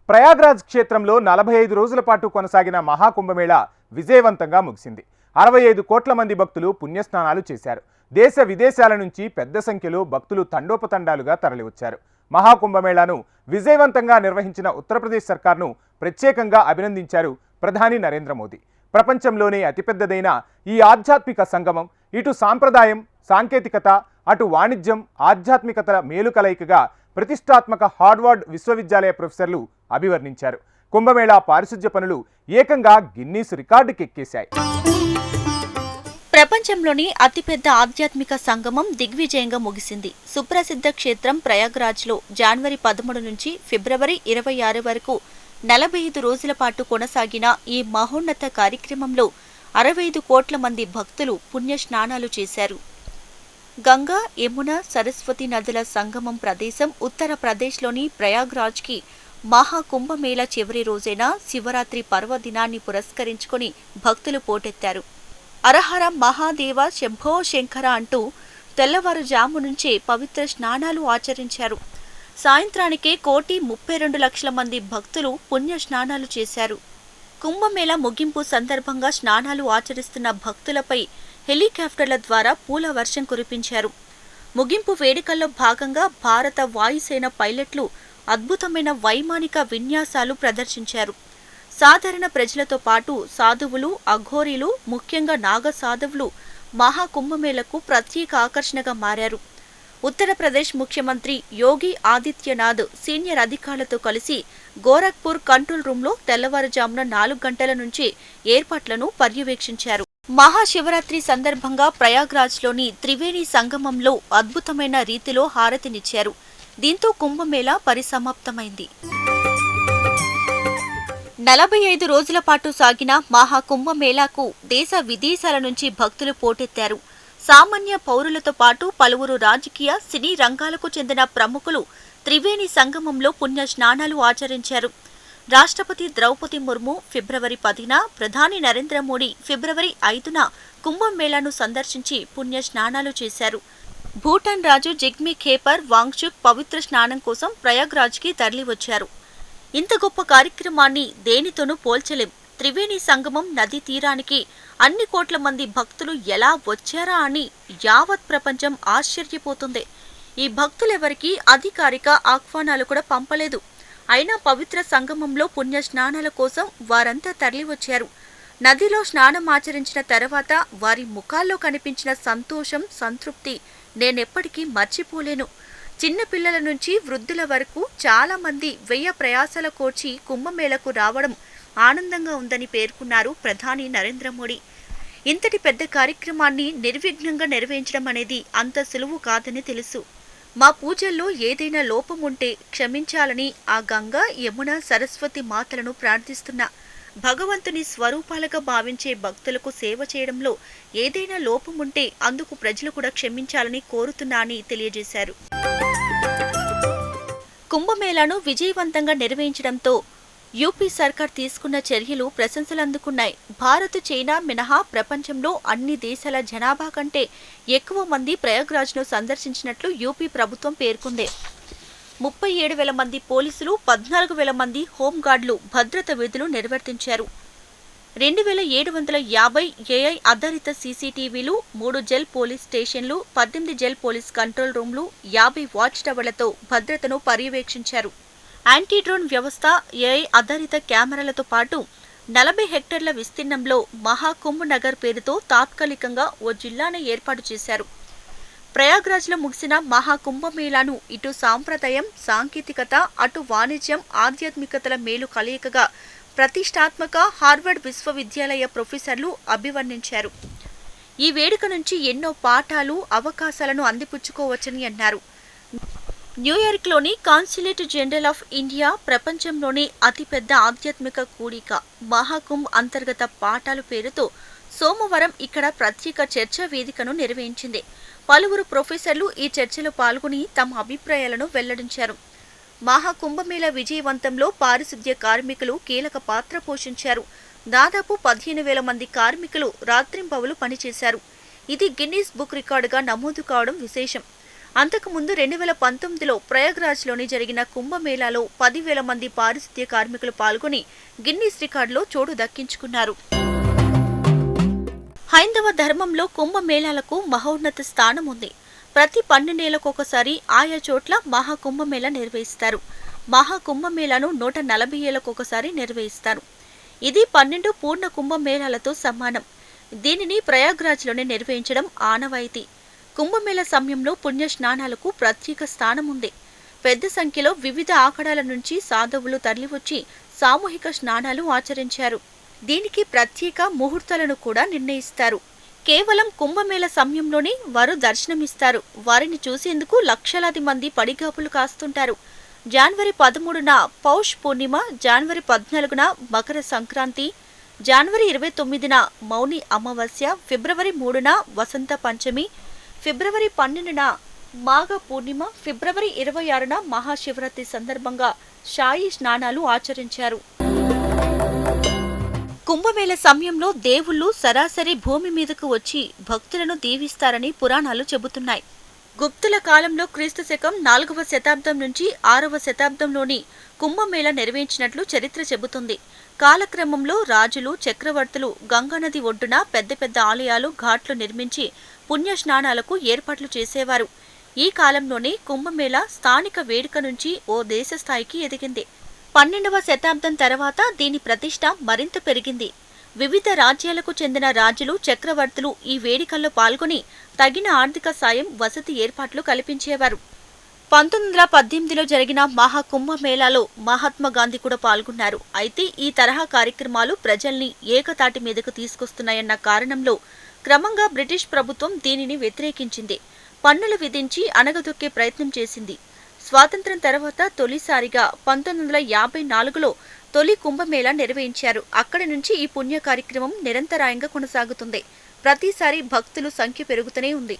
ప్రయాగ్రాజ్ క్షేత్రంలో 45 రోజుల పాటు కొనసాగిన మహాకుంభమేళా విజయవంతంగా ముగిసింది. 65 కోట్ల మంది భక్తులు పుణ్యస్నానాలు చేశారు. దేశ విదేశాల నుంచి పెద్ద సంఖ్యలో భక్తులు తండోపతండాలుగా తరలివచ్చారు. మహాకుంభమేళాను విజయవంతంగా నిర్వహించిన ఉత్తరప్రదేశ్ సర్కార్ను ప్రత్యేకంగా అభినందించారు ప్రధాని నరేంద్ర మోదీ. ప్రపంచంలోనే అతిపెద్దదైన ఈ ఆధ్యాత్మిక సంగమం ఇటు సాంప్రదాయం, సాంకేతికత, అటు వాణిజ్యం, ఆధ్యాత్మికతల మేలు కలయికగా ప్రతిష్టాత్మక హార్వర్డ్ విశ్వవిద్యాలయ ప్రొఫెసర్లు అభివర్ణించారు. కుంభమేళా పారిశుధ్య పనులు ఏకంగా గిన్నీస్ రికార్డుకెక్కేశాయి. ప్రపంచంలోని అతిపెద్ద ఆధ్యాత్మిక సంగమం దిగ్విజయంగా ముగిసింది. సుప్రసిద్ధ క్షేత్రం ప్రయాగ్రాజ్లో జనవరి 13 నుంచి ఫిబ్రవరి 26 వరకు 45 రోజుల పాటు కొనసాగిన ఈ మహోన్నత కార్యక్రమంలో 65 కోట్ల మంది భక్తులు పుణ్యస్నానాలు చేశారు. గంగా, యమున, సరస్వతి నదుల సంగమం ప్రదేశం ఉత్తరప్రదేశ్లోని ప్రయాగ్రాజ్కి మహాకుంభమేళా చివరి రోజైన శివరాత్రి పర్వదినాన్ని పురస్కరించుకుని భక్తులు పోటెత్తారు. అరహర మహాదేవ శంభో శంకర అంటూ తెల్లవారుజాము నుంచే పవిత్ర స్నానాలు ఆచరించారు. సాయంత్రానికే 1,32,00,000 మంది భక్తులు పుణ్య స్నానాలు చేశారు. కుంభమేళా ముగింపు సందర్భంగా స్నానాలు ఆచరిస్తున్న భక్తులపై హెలికాప్టర్ల ద్వారా పూల వర్షం కురిపించారు. ముగింపు వేడుకల్లో భాగంగా భారత వాయుసేన పైలట్లు అద్భుతమైన వైమానిక విన్యాసాలు ప్రదర్శించారు. సాధారణ ప్రజలతో పాటు సాధువులు, అఘోరీలు, ముఖ్యంగా నాగ సాధువులు మహాకుంభమేళకు ప్రత్యేక ఆకర్షణగా మారారు. ఉత్తరప్రదేశ్ ముఖ్యమంత్రి యోగి ఆదిత్యనాథ్ సీనియర్ అధికారులతో కలిసి గోరఖ్పూర్ కంట్రోల్ రూంలో తెల్లవారుజామున 4 గంటల నుంచి ఏర్పాట్లను పర్యవేక్షించారు. మహాశివరాత్రి సందర్భంగా ప్రయాగ్రాజ్లోని త్రివేణి సంగమంలో అద్భుతమైన రీతిలో హారతినిచ్చారు. దీంతో కుంభమేళా పరిసమాప్తమైంది. 45 రోజుల పాటు సాగిన మహాకుంభమేళాకు దేశ విదేశాల నుంచి భక్తులు పోటెత్తారు. సామాన్య పౌరులతో పాటు పలువురు రాజకీయ, సినీ రంగాలకు చెందిన ప్రముఖులు త్రివేణి సంగమంలో పుణ్య స్నానాలు ఆచరించారు. రాష్ట్రపతి ద్రౌపది ముర్ము ఫిబ్రవరి 10న, ప్రధాని నరేంద్ర మోడీ ఫిబ్రవరి 5న కుంభమేళాను సందర్శించి పుణ్య స్నానాలు చేశారు. భూటాన్ రాజు జిగ్మీ ఖేపర్ వాంగ్చుక్ పవిత్ర స్నానం కోసం ప్రయాగ్రాజ్కి తరలివచ్చారు. ఇంత గొప్ప కార్యక్రమాన్ని దేనితోనూ పోల్చలేం. త్రివేణి సంగమం నదీ తీరానికి అన్ని కోట్ల మంది భక్తులు ఎలా వచ్చారా అని యావత్ ప్రపంచం ఆశ్చర్యపోతుంది. ఈ భక్తులెవరికీ అధికారిక ఆహ్వానాలు కూడా పంపలేదు. అయినా పవిత్ర సంగమంలో పుణ్య స్నానాల కోసం వారంతా తరలివచ్చారు. నదిలో స్నానం ఆచరించిన తర్వాత వారి ముఖాల్లో కనిపించిన సంతోషం, సంతృప్తి నేనెప్పటికీ మర్చిపోలేను. చిన్న పిల్లల నుంచి వృద్ధుల వరకు చాలా మంది వ్యయ ప్రయాసల కోర్చి కుంభమేళకు రావడం ఆనందంగా ఉందని పేర్కొన్నారు ప్రధాని నరేంద్ర మోడీ. ఇంతటి పెద్ద కార్యక్రమాన్ని నిర్విఘ్నంగా నెరవేర్చడం అనేది అంత సులువు కాదని తెలుసు. మా పూజల్లో ఏదైనా లోపం ఉంటే క్షమించాలని ఆ గంగా, యమున, సరస్వతి మాతలను ప్రార్థిస్తున్నా. భగవంతుని స్వరూపాలుగా భావించే భక్తులకు సేవ చేయడంలో ఏదైనా లోపం ఉంటే అందుకు ప్రజలు కూడా క్షమించాలని కోరుతున్నా అని తెలియజేశారు. కుంభమేళాను విజయవంతంగా నిర్వహించడంతో యూపీ సర్కార్ తీసుకున్న చర్యలు ప్రశంసలు అందుకున్నాయి. భారత్, చైనా మినహా ప్రపంచంలో అన్ని దేశాల జనాభా కంటే ఎక్కువ మంది ప్రయాగ్రాజ్ను సందర్శించినట్లు యూపీ ప్రభుత్వం పేర్కొంది. 37,000 మంది పోలీసులు, 14,000 మంది హోంగార్డులు భద్రత విధులు నిర్వర్తించారు. 2,750 ఏఐ ఆధారిత సీసీటీవీలు, 3 జెల్ పోలీస్ స్టేషన్లు, 18 జెల్ పోలీస్ కంట్రోల్ రూమ్లు, 50 వాచ్ టవర్లతో భద్రతను పర్యవేక్షించారు. యాంటీ డ్రోన్ వ్యవస్థ, ఏఐ ఆధారిత కెమెరాలతో పాటు 40 హెక్టార్ల విస్తీర్ణంలో మహాకుంభ్ నగర్ పేరుతో తాత్కాలికంగా ఓ జిల్లాను ఏర్పాటు చేశారు. ప్రయాగ్రాజ్లో ముగిసిన మహాకుంభమేళాను ఇటు సాంప్రదాయం, సాంకేతికత, అటు వాణిజ్యం, ఆధ్యాత్మికతల మేలు కలయికగా ప్రతిష్టాత్మక హార్వర్డ్ విశ్వవిద్యాలయ ప్రొఫెసర్లు అభివర్ణించారు. ఈ వేడుక నుంచి ఎన్నో పాఠాలు, అవకాశాలను అందిపుచ్చుకోవచ్చని అన్నారు. న్యూయార్క్లోని కాన్సులేట్ జనరల్ ఆఫ్ ఇండియా ప్రపంచంలోని అతిపెద్ద ఆధ్యాత్మిక కూడిక మహాకుంభ్ అంతర్గత పాఠాలు పేరుతో సోమవారం ఇక్కడ ప్రత్యేక చర్చా వేదికను నిర్వహించింది. పలువురు ప్రొఫెసర్లు ఈ చర్చలో పాల్గొని తమ అభిప్రాయాలను వెల్లడించారు. మహాకుంభమేళా విజయవంతంలో పారిశుద్ధ్య కార్మికులు కీలక పాత్ర పోషించారు. దాదాపు 15,000 మంది కార్మికులు రాత్రింబవలు పనిచేశారు. ఇది గిన్నీస్ బుక్ రికార్డుగా నమోదు కావడం విశేషం. అంతకుముందు 2019లో ప్రయాగ్రాజ్లోని జరిగిన కుంభమేళాలో 10,000 మంది పారిశుద్ధ్య కార్మికులు పాల్గొని గిన్నిస్ రికార్డులో చోటు దక్కించుకున్నారు. హైందవ ధర్మంలో కుంభమేళాలకు మహోన్నత స్థానం ఉంది. ప్రతి 12 ఏళ్లకొకసారి ఆయా చోట్ల మహాకుంభమేళా నిర్వహిస్తారు. మహాకుంభమేళాను 140 ఏళ్లకొకసారి నిర్వహిస్తారు. ఇది 12 పూర్ణ కుంభమేళాలతో సమానం. దీనిని ప్రయాగ్రాజ్లోనే నిర్వహించడం ఆనవాయితీ. కుంభమేళా సమయంలో పుణ్య స్నానాలకు ప్రత్యేక స్థానం ఉంది. పెద్ద సంఖ్యలో వివిధ ఆఖడాల నుంచి సాధువులు తరలివచ్చి సామూహిక స్నానాలు ఆచరించారు. దీనికి ప్రత్యేక ముహూర్తాలను కూడా నిర్ణయిస్తారు. కేవలం కుంభమేళా సమయంలోనే వారు దర్శనమిస్తారు. వారిని చూసేందుకు లక్షలాది మంది పడిగాపులు కాస్తుంటారు. జనవరి 13న పౌష్ పూర్ణిమ, జనవరి 14న మకర సంక్రాంతి, జనవరి 29న మౌని అమావాస్య, ఫిబ్రవరి 3న వసంత పంచమి, ఫిబ్రవరి 12న మాఘ పూర్ణిమ, ఫిబ్రవరి 26న మహాశివరాత్రి సందర్భంగా షాయి స్నానాలు ఆచరించారు. కుంభమేళా సమయంలో దేవుళ్ళు సరాసరి భూమి మీదకు వచ్చి భక్తులను దీవిస్తారని పురాణాలు చెబుతున్నాయి. గుప్తుల కాలంలో క్రీస్తు శకం 4వ శతాబ్దం నుంచి 6వ శతాబ్దంలోని కుంభమేళా నిర్వహించినట్లు చరిత్ర చెబుతుంది. కాలక్రమంలో రాజులు, చక్రవర్తులు గంగానది ఒడ్డున పెద్ద పెద్ద ఆలయాలు, ఘాట్లు నిర్మించి పుణ్యస్నానాలకు ఏర్పాట్లు చేసేవారు. ఈ కాలంలోనే కుంభమేళా స్థానిక వేడుక నుంచి ఓ దేశ స్థాయికి ఎదిగింది. 12వ శతాబ్దం తర్వాత దీని ప్రతిష్ట మరింత పెరిగింది. వివిధ రాజ్యాలకు చెందిన రాజులు, చక్రవర్తులు ఈ వేడుకల్లో పాల్గొని తగిన ఆర్థిక సాయం, వసతి ఏర్పాట్లు కల్పించేవారు. 1918లో జరిగిన మహాకుంభమేళాలో మహాత్మా గాంధీ కూడా పాల్గొన్నారు. అయితే ఈ తరహా కార్యక్రమాలు ప్రజల్ని ఏకతాటి మీదకు తీసుకొస్తున్నాయన్న కారణంలో క్రమంగా బ్రిటిష్ ప్రభుత్వం దీనిని వ్యతిరేకించింది. పన్నులు విధించి అణగదొక్కే ప్రయత్నం చేసింది. స్వాతంత్ర్యం తర్వాత తొలిసారిగా 1954లో తొలి కుంభమేళా నిర్వహించారు. అక్కడి నుంచి ఈ పుణ్య కార్యక్రమం నిరంతరాయంగా కొనసాగుతుంది. ప్రతిసారి భక్తుల సంఖ్య పెరుగుతూనే ఉంది.